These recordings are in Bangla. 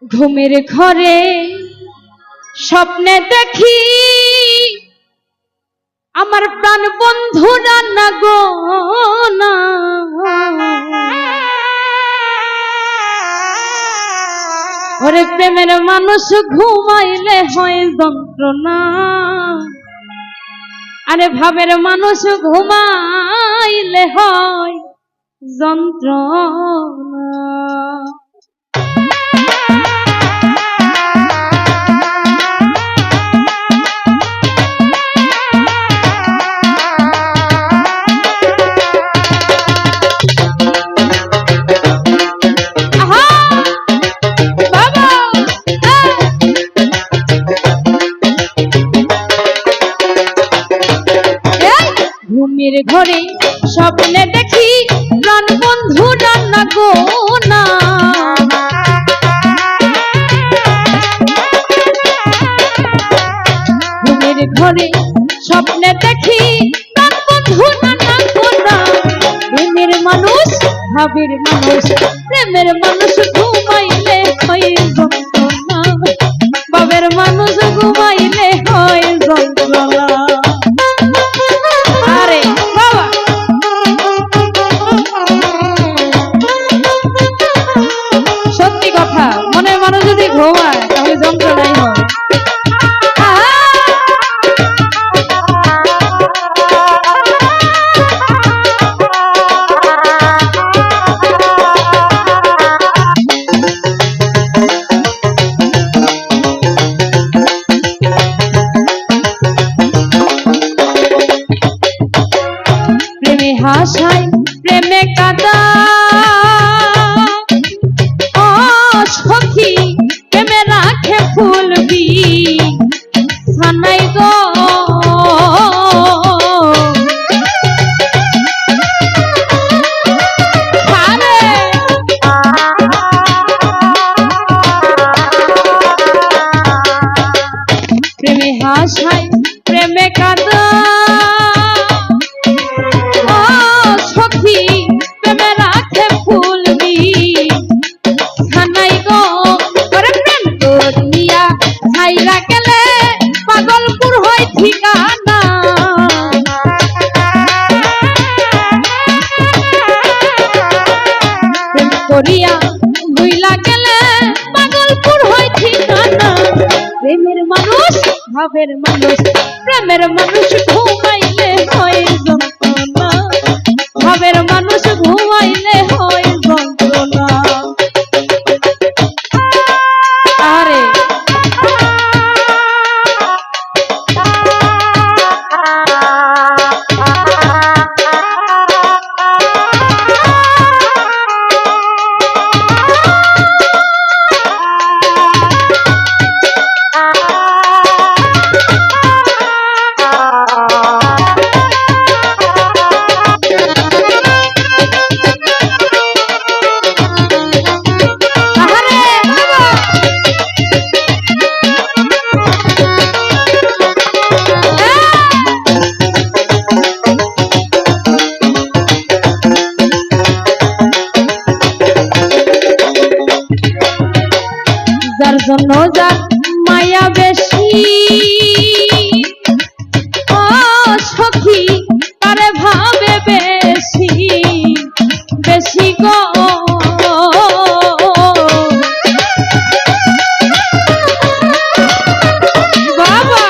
ঘুমের ঘরে স্বপ্নে দেখি আমার প্রাণ বন্ধু রান্না গো না, ওরে প্রেমের মানুষ ঘুমাইলে হয় যন্ত্রণা, আরে ভাবের মানুষ ঘুমাইলে হয় যন্ত্রণা। ঘুমের ঘরে স্বপ্নে দেখি প্রাণ বন্ধু রান্না গো না, ঘুমের ঘরে স্বপ্নে দেখি প্রাণ বন্ধু রান্না গো না, প্রেমের মানুষ ভাবের মানুষ প্রেমের মানুষ ঘুমাইলে হয় যন্ত্রণা, ভাবের মানুষ ঘুমাইলে হয় যন্ত্রণা। মনের মানুষ যদি ঘুমায় তাহলে যন্ত্রণাই হয়। প্রেমে হাসায় প্রেমে কাঁদা সখী প্রেমে রাখে ফুলবি সানাই গো, প্রেমে হাসায় প্রেমে কাঁদা সখী প্রেমে রাখে ফুলবি হাইরা গেলে পাগলপুর হয় ঠিকানা, করিয়া ভুইলা গেলে পাগলপুর হয় ঠিকানা, প্রেমের মানুষ ভাবের মানুষ প্রেমের মানুষ ঘুমাইলে হয় যন্ত্রণা, ভাবের মানুষ ঘুমাইলে হয় যন্ত্রণা। আরে যার জন্য যার মায়া বেশি ও সখী তারে ভাবে বেশি বেশি গো, বাবা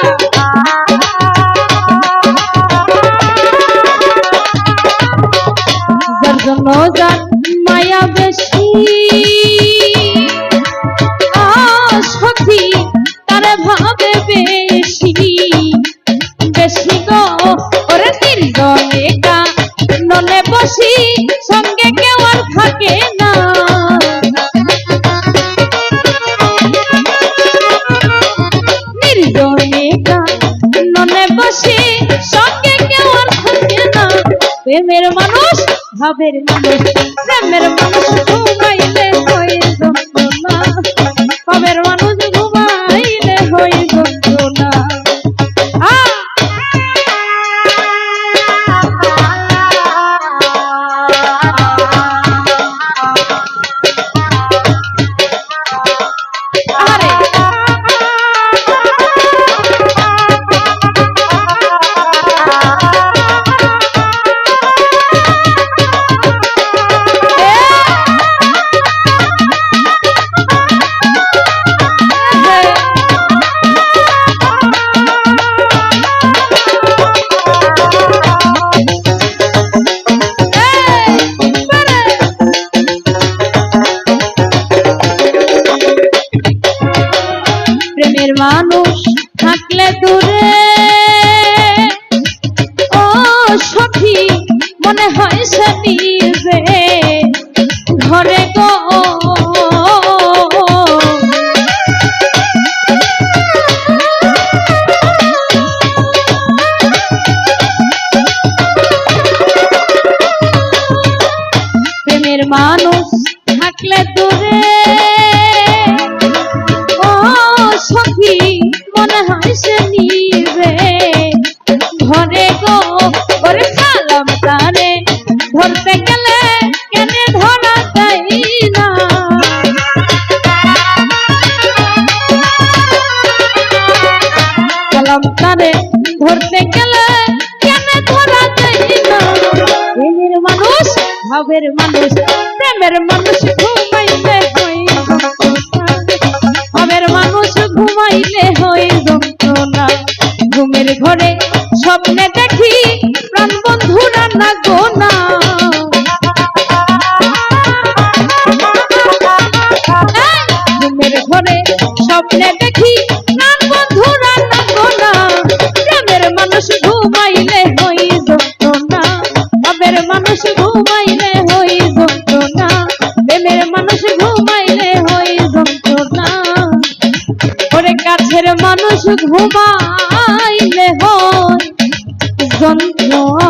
যার জন্য যার মায়া বেশি সখী তারে ভাবে বেশি বেশি গো, ওরে তিনজনে কাননে বসি সঙ্গে কেউ আর থাকে না, নির্জনে কাননে বসি সঙ্গে কেউ আর থাকে না, প্রেমের মানুষ ভাবের মানুষ প্রেমের মানুষ ঘুমাইলে হয় যন্ত্রণা, ভাবের মানুষ ঘুমাইলে হয় যন্ত্রণা। মানুষ থাকলে দূরে ও সখী মনে হয় সে নিজে ঘরে গো প্রেমের মানুষ থাকলে দূরে ও সখী মনে হয় সে নিজে ঘরে গো ওরে সালাম তারে ধরতে গেলে কেন ধরা যায় না সালাম তারে ধরতে গেলে কেন ধরা যায় না প্রেমের মানুষ ভাবের মানুষ প্রেমের মানুষ ঘুমাইলে হয় ভাবের মানুষ ঘুমাইলে হয় যন্ত্রণা ঘুমের ঘরে স্বপ্নে দেখি প্রাণ বন্ধুরা না গো না ঘুমের ঘরে স্বপ্নে দেখি প্রাণ বন্ধুরা না গো না প্রেমের মানুষ ঘুমাইলে হয় যন্ত্রণা ভাবের মানুষ ঘুমাইলে হয় যন্ত্রণা প্রেমের মানুষ ঘুমাইলে হয় যন্ত্রণা ওরে কাছের মানুষ ঘুমাইলে হয় যন্ত্রণা